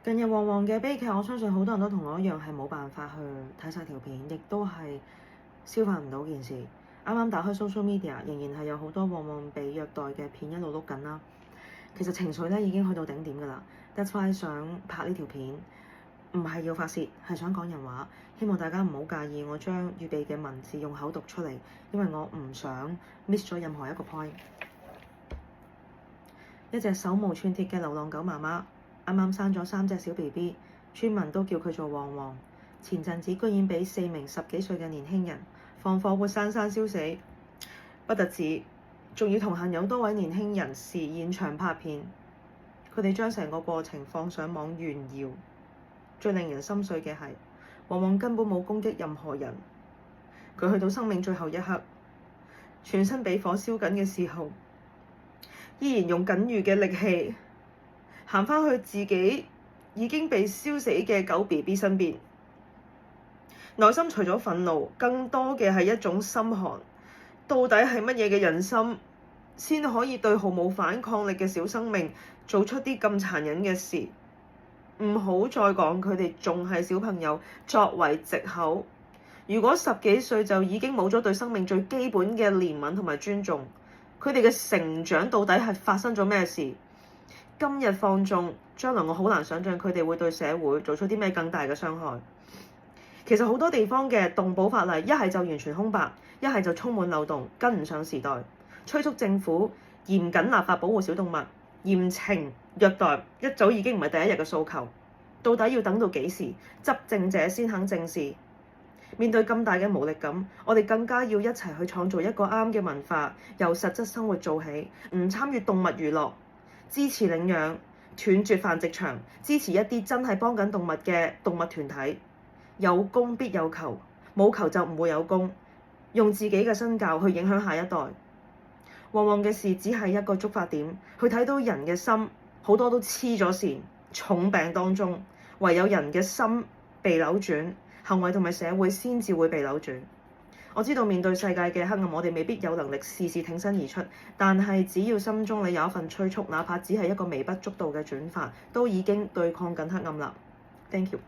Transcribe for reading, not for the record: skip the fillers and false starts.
近日旺旺嘅悲劇，我相信好多人都同我一樣係冇辦法去睇晒條片，亦都係消化唔到件事。啱啱打開 social media，仍然係有好多旺旺被虐待嘅片一路碌緊啦。其實情緒咧已經去到頂點㗎啦。That's why 想拍呢條片，唔係要發泄，係想講人話。希望大家唔好介意我將預備嘅文字用口讀出嚟，因為我唔想 miss 咗任何一個 point。一隻手無寸鐵嘅流浪狗媽媽，啱啱生咗3隻小 BB， 村民都叫佢做旺旺。前陣子居然俾4名10幾歲嘅年輕人放火活生生燒死，不特止，仲要同行有多位年輕人士現場拍片，佢哋將成個過程放上網炫耀。最令人心碎嘅係，旺旺根本冇攻擊任何人，佢去到生命最後一刻，全身被火燒緊嘅時候，依然用僅餘嘅力氣行返去自己已經被燒死嘅狗 BB 身邊，內心除咗憤怒，更多嘅係一種心寒。到底係乜嘢嘅人心先可以對毫無反抗力嘅小生命做出啲咁殘忍嘅事？唔好再講佢哋仲係小朋友作為藉口。如果10幾歲就已經冇咗對生命最基本嘅憐憫同埋尊重，佢哋嘅成長到底係發生咗咩事？今日放縱，將來我好難想像佢哋會對社會做出啲咩更大嘅傷害。其實好多地方嘅動保法例，一係就完全空白，一係就充滿漏洞，跟唔上時代。催促政府嚴謹立法保護小動物，嚴懲虐待，一早已經唔係第一日嘅訴求。到底要等到幾時，執政者先肯正視？面對咁大嘅無力感，我哋更加要一齊去創造一個啱嘅文化，由實質生活做起，唔參與動物娛樂，支持領養，斷絕繁殖場，支持一啲真係幫緊動物嘅動物團體。有供必有求，冇求就唔會有供。用自己嘅身教去影響下一代。旺旺嘅事只係一個觸發點，去睇到人嘅心好多都黐咗線，重病當中，唯有人嘅心被扭轉，行為同埋社會先至會被扭轉。我知道面對世界嘅黑暗，我哋未必有能力事事挺身而出，但係只要心中你有一份催促，哪怕只係一個微不足道嘅轉發，都已經對抗緊黑暗啦。Thank you。